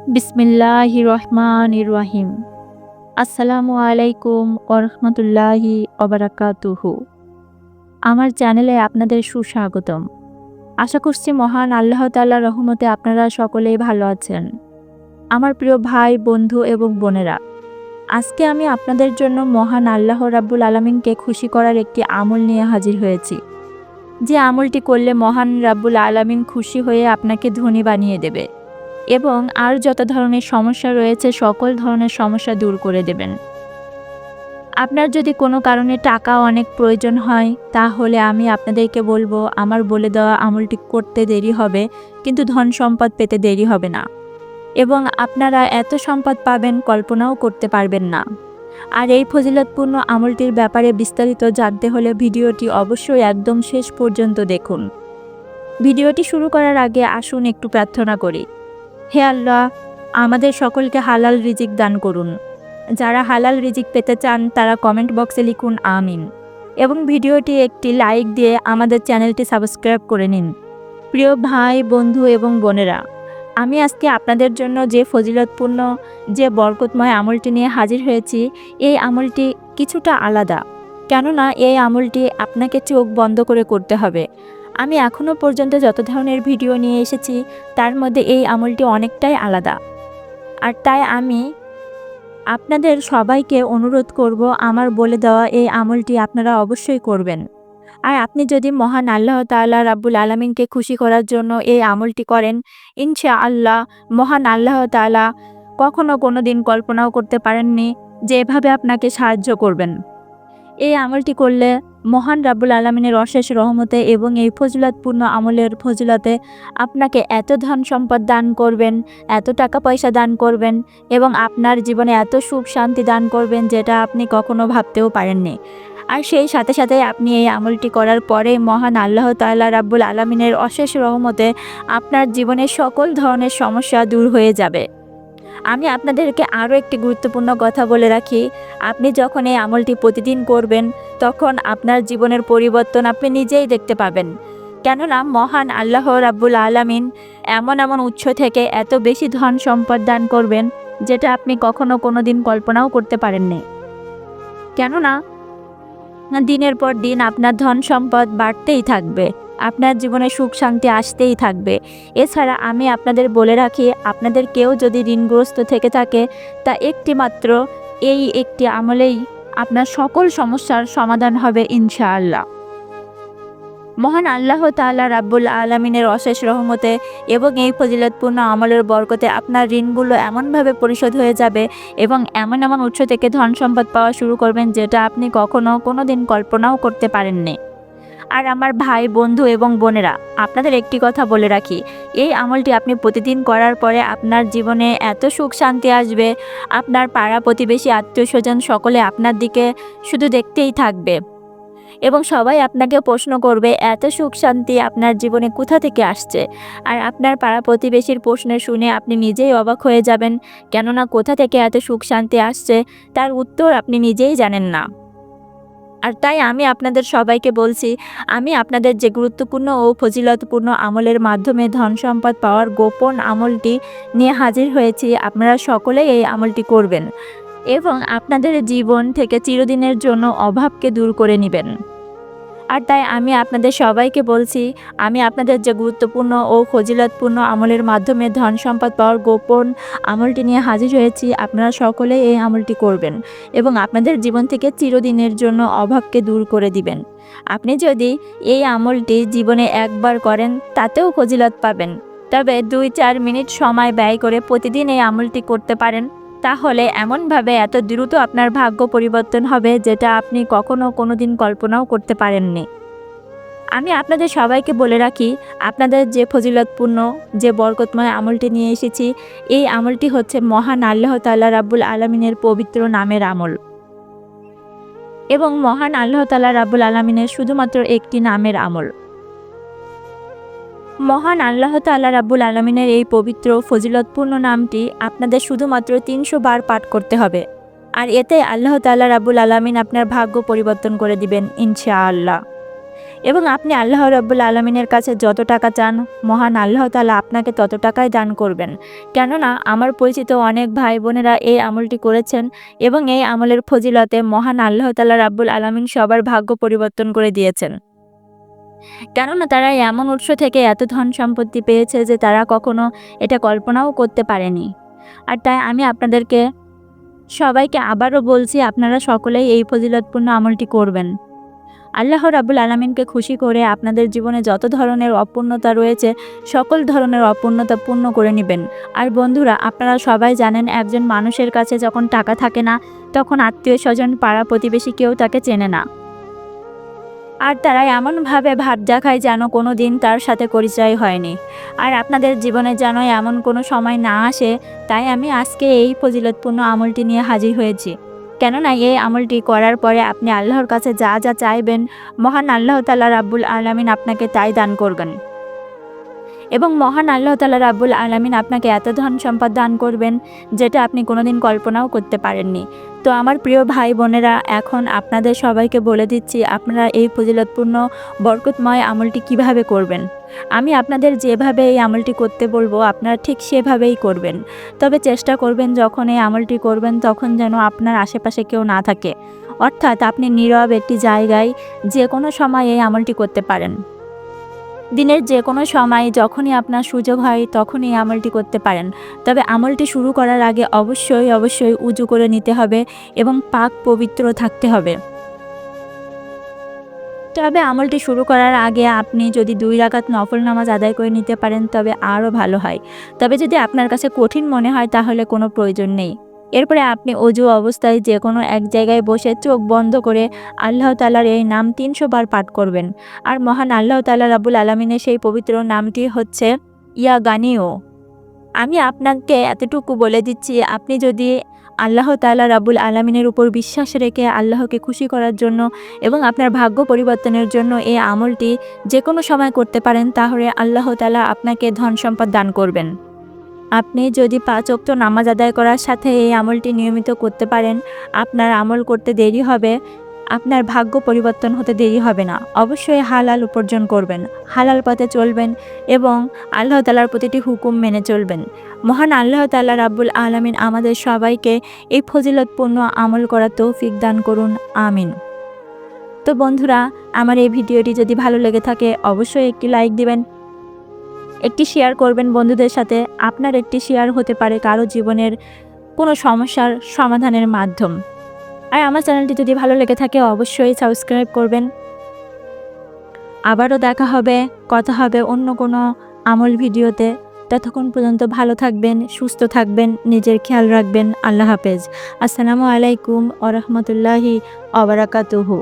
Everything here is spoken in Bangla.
বিসমিল্লাহির রহমানির রহিম। আসসালামু আলাইকুম ওরহমতুল্লাহি ওবারাকাতুহু। আমার চ্যানেলে আপনাদের সুস্বাগতম। আশা করছি মহান আল্লাহ তাআলার রহমতে আপনারা সকলেই ভালো আছেন। আমার প্রিয় ভাই, বন্ধু এবং বোনেরা, আজকে আমি আপনাদের জন্য মহান আল্লাহ রাব্বুল আলামিনকে খুশি করার একটি আমল নিয়ে হাজির হয়েছি। যে আমলটি করলে মহান রাব্বুল আলামিন খুশি হয়ে আপনাকে ধনী বানিয়ে দেবে এবং আর যত ধরনের সমস্যা রয়েছে সকল ধরনের সমস্যা দূর করে দেবেন। আপনার যদি কোনো কারণে টাকা অনেক প্রয়োজন হয়, তাহলে আমি আপনাদেরকে বলবো আমার বলে দেওয়া আমলটি করতে দেরি হবে, কিন্তু ধন সম্পদ পেতে দেরি হবে না এবং আপনারা এত সম্পদ পাবেন কল্পনাও করতে পারবেন না। আর এই ফজিলতপূর্ণ আমলটির ব্যাপারে বিস্তারিত জানতে হলে ভিডিওটি অবশ্যই একদম শেষ পর্যন্ত দেখুন। ভিডিওটি শুরু করার আগে আসুন একটু প্রার্থনা করি। হে আল্লাহ, আমাদের সকলকে হালাল রিজিক দান করুন। যারা হালাল রিজিক পেতে চান তারা কমেন্ট বক্সে লিখুন আমিন এবং ভিডিওটি একটি লাইক দিয়ে আমাদের চ্যানেলটি সাবস্ক্রাইব করে নিন। প্রিয় ভাই, বন্ধু এবং বোনেরা, আমি আজকে আপনাদের জন্য যে ফজিলতপূর্ণ, যে বরকতময় আমলটি নিয়ে হাজির হয়েছি, এই আমলটি কিছুটা আলাদা। কেননা এই আমলটি আপনাকে চোখ বন্ধ করে করতে হবে। আমি এখনও পর্যন্ত যত ধরনের ভিডিও নিয়ে এসেছি তার মধ্যে এই আমলটি অনেকটাই আলাদা। আর তাই আমি আপনাদের সবাইকে অনুরোধ করব আমার বলে দেওয়া এই আমলটি আপনারা অবশ্যই করবেন। আর আপনি যদি মহান আল্লাহ তাআলা রাব্বুল আলামিনকে খুশি করার জন্য এই আমলটি করেন, ইনশাআল্লাহ মহান আল্লাহ তাআলা কখনো কোনো দিন কল্পনাও করতে পারেননি যে এভাবে আপনাকে সাহায্য করবেন। এই আমলটি করলে মহান রাব্বুল আলামিনের অশেষ রহমতে এবং এই ফজিলতপূর্ণ আমলের ফজিলতে আপনাকে এত ধন সম্পদ দান করবেন, এত টাকা পয়সা দান করবেন এবং আপনার জীবনে এত সুখ শান্তি দান করবেন যেটা আপনি কখনো ভাবতেও পারেননি। আর সেই সাথে সাথে আপনি এই আমলটি করার পরে মহান আল্লাহ তাআলা রাব্বুল আলামিনের অশেষ রহমতে আপনার জীবনের সকল ধরনের সমস্যা দূর হয়ে যাবে। আমি আপনাদেরকে আরও একটি গুরুত্বপূর্ণ কথা বলে রাখি, আপনি যখন এই আমলটি প্রতিদিন করবেন তখন আপনার জীবনের পরিবর্তন আপনি নিজেই দেখতে পাবেন। কেননা মহান আল্লাহ রাব্বুল আলামিন এমন এমন উৎস থেকে এত বেশি ধন সম্পদ দান করবেন যেটা আপনি কখনো কোনো দিন কল্পনাও করতে পারেননি। কেননা দিনের পর দিন আপনার ধন সম্পদ বাড়তেই থাকবে, আপনার জীবনে সুখ শান্তি আসতেই থাকবে। এছাড়া আমি আপনাদের বলে রাখি, আপনাদের কেউ যদি ঋণগ্রস্ত থেকে থাকে তা একটি মাত্র এই একটি আমলেই আপনার সকল সমস্যার সমাধান হবে ইনশাআল্লাহ। মহান আল্লাহ তাআলা রাব্বুল আলামিনের অশেষ রহমতে এবং এই ফজিলতপূর্ণ আমলের বরকতে আপনার ঋণগুলো এমনভাবে পরিশোধ হয়ে যাবে এবং এমন এমন উৎস থেকে ধন সম্পদ পাওয়া শুরু করবেন যেটা আপনি কখনো কোনো দিন কল্পনাও করতে পারেননি। আর আমার ভাই, বন্ধু এবং বোনেরা, আপনাদের একটি কথা বলে রাখি, এই আমলটি আপনি প্রতিদিন করার পরে আপনার জীবনে এত সুখ শান্তি আসবে, আপনার পাড়া প্রতিবেশী আত্মীয় স্বজন সকলে আপনার দিকে শুধু দেখতেই থাকবে এবং সবাই আপনাকে প্রশ্ন করবে এত সুখ শান্তি আপনার জীবনে কোথা থেকে আসছে। আর আপনার পাড়া প্রতিবেশীর প্রশ্ন শুনে আপনি নিজেই অবাক হয়ে যাবেন, কেননা কোথা থেকে এত সুখ শান্তি আসছে তার উত্তর আপনি নিজেই জানেন না। আর তাই আমি আপনাদের সবাইকে বলছি, আমি আপনাদের যে গুরুত্বপূর্ণ ও ফজিলতপূর্ণ আমলের মাধ্যমে ধন সম্পদ পাওয়ার গোপন আমলটি নিয়ে হাজির হয়েছি, আপনারা সকলেই এই আমলটি করবেন এবং আপনাদের জীবন থেকে চিরদিনের জন্য অভাবকে দূর করে নেবেন। আর তাই আমি আপনাদের সবাইকে বলছি, আমি আপনাদের যে গুরুত্বপূর্ণ ও ফজিলতপূর্ণ আমলের মাধ্যমে ধন সম্পদ পাওয়ার গোপন আমলটি নিয়ে হাজির হয়েছি, আপনারা সকলেই এই আমলটি করবেন এবং আপনাদের জীবন থেকে চিরদিনের জন্য অভাবকে দূর করে দিবেন। আপনি যদি এই আমলটি জীবনে একবার করেন তাতেও ফজিলত পাবেন, তবে 2-4 মিনিট সময় ব্যয় করে প্রতিদিন এই আমলটি করতে পারেন, তাহলে এমনভাবে এত দ্রুত আপনার ভাগ্য পরিবর্তন হবে যেটা আপনি কখনো কোনো দিন কল্পনাও করতে পারেননি। আমি আপনাদের সবাইকে বলে রাখি, আপনাদের যে ফজিলতপূর্ণ, যে বরকতময় আমলটি নিয়ে এসেছি, এই আমলটি হচ্ছে মহান আল্লাহ তাআলা রাব্বুল আলামিনের পবিত্র নামের আমল এবং মহান আল্লাহ তাআলা রাব্বুল আলামিনের শুধুমাত্র একটি নামের আমল। মহান আল্লাহ তাআলা রাব্বুল আলামিনের এই পবিত্র ফজিলতপূর্ণ নামটি আপনাদের শুধুমাত্র 300 বার পাঠ করতে হবে। আর এতে আল্লাহ তাআলা রাব্বুল আলামিন আপনার ভাগ্য পরিবর্তন করে দিবেন ইনশাআল্লাহ। এবং আপনি আল্লাহ রাব্বুল আলামিনের কাছে যত টাকা চান মহান আল্লাহ তাআলা আপনাকে তত টাকাই দান করবেন। কেননা আমার পরিচিত অনেক ভাই বোনেরা এই আমলটি করেছেন এবং এই আমলের ফজিলতে মহান আল্লাহ তাআলা রাব্বুল আলামিন সবার ভাগ্য পরিবর্তন করে দিয়েছেন। কেননা তারা এমন উৎস থেকে এত ধন সম্পত্তি পেয়েছে যে তারা কখনো এটা কল্পনাও করতে পারেনি। আর তাই আমি আপনাদেরকে সবাইকে আবারও বলছি, আপনারা সকলেই এই ফজিলতপূর্ণ আমলটি করবেন। আল্লাহ রাব্বুল আলামিনকে খুশি করে আপনাদের জীবনে যত ধরনের অপূর্ণতা রয়েছে সকল ধরনের অপূর্ণতা পূর্ণ করে নেবেন। আর বন্ধুরা, আপনারা সবাই জানেন একজন মানুষের কাছে যখন টাকা থাকে না তখন আত্মীয় স্বজন পাড়া প্রতিবেশী কেউ তাকে চেনে না। আর তারা এমনভাবে ভাব দেখায় যেন কোনো দিন তার সাথে পরিচয় হয়নি। আর আপনাদের জীবনে যেন এমন কোনো সময় না আসে, তাই আমি আজকে এই ফজিলতপূর্ণ আমলটি নিয়ে হাজির হয়েছি। কেননা এই আমলটি করার পরে আপনি আল্লাহর কাছে যা যা চাইবেন মহান আল্লাহ তাআলা রাব্বুল আলামিন আপনাকে তাই দান করবেন। এবং মহান আল্লাহ তাআলা রাব্বুল আলামিন আপনাকে এত ধন সম্পদ দান করবেন যেটা আপনি কোনোদিন কল্পনাও করতে পারেননি। তো আমার প্রিয় ভাই বোনেরা, এখন আপনাদের সবাইকে বলে দিচ্ছি আপনারা এই ফজিলতপূর্ণ বরকতময় আমলটি কিভাবে করবেন। আমি আপনাদের যেভাবে এই আমলটি করতে বলবো আপনারা ঠিক সেভাবেই করবেন। তবে চেষ্টা করবেন যখন এই আমলটি করবেন তখন যেন আপনার আশেপাশে কেউ না থাকে, অর্থাৎ আপনি নীরব একটি জায়গায় যে কোনো সময় এই আমলটি করতে পারেন। দিনের যে কোনো সময় যখনই আপনার সুযোগ হয় তখনই এই আমলটি করতে পারেন। তবে আমলটি শুরু করার আগে অবশ্যই উজু করে নিতে হবে এবং পাক পবিত্র থাকতে হবে। তবে আমলটি শুরু করার আগে আপনি যদি 2 রাকাত নফল নামাজ আদায় করে নিতে পারেন তবে আরও ভালো হয়। তবে যদি আপনার কাছে কঠিন মনে হয় তাহলে কোনো প্রয়োজন নেই। এরপরে আপনি অজু অবস্থায় যে কোনো এক জায়গায় বসে চোখ বন্ধ করে আল্লাহ তাআলার এই নাম 300 বার পাঠ করবেন। আর মহান আল্লাহ তাআলা রাব্বুল আলামিনের সেই পবিত্র নামটি হচ্ছে ইয়া গানিও। আমি আপনাকে এতটুকু বলে দিচ্ছি, আপনি যদি আল্লাহ তাআলা রাব্বুল আলামিনের উপর বিশ্বাস রেখে আল্লাহকে খুশি করার জন্য এবং আপনার ভাগ্য পরিবর্তনের জন্য এই আমলটি যে কোনো সময় করতে পারেন তাহলে আল্লাহ তাআলা আপনাকে ধন সম্পদ দান করবেন। আপনি যদি 5 ওয়াক্ত নামাজ আদায় করার সাথে এই আমলটি নিয়মিত করতে পারেন, আপনার আমল করতে দেরি হবে, আপনার ভাগ্য পরিবর্তন হতে দেরি হবে না। অবশ্যই হালাল উপার্জন করবেন, হালাল পথে চলবেন এবং আল্লাহ তাআলার প্রতিটি হুকুম মেনে চলবেন। মহান আল্লাহ তাআলা রাব্বুল আলামিন আমাদের সবাইকে এই ফজিলতপূর্ণ আমল করার তৌফিক দান করুন, আমিন। তো বন্ধুরা, আমার এই ভিডিওটি যদি ভালো লেগে থাকে অবশ্যই একটি লাইক দিবেন, একটি শেয়ার করবেন বন্ধুদের সাথে। আপনার একটি শেয়ার হতে পারে কারো জীবনের কোনো সমস্যার সমাধানের মাধ্যম। আর আমার চ্যানেলটি যদি ভালো লেগে থাকে অবশ্যই সাবস্ক্রাইব করবেন। আবারও দেখা হবে, কথা হবে অন্য কোনো আমল ভিডিওতে। ততক্ষণ পর্যন্ত ভালো থাকবেন, সুস্থ থাকবেন, নিজের খেয়াল রাখবেন। আল্লাহ হাফেজ। আসসালামু আলাইকুম ওয়া রাহমাতুল্লাহি ওয়া বারাকাতুহু।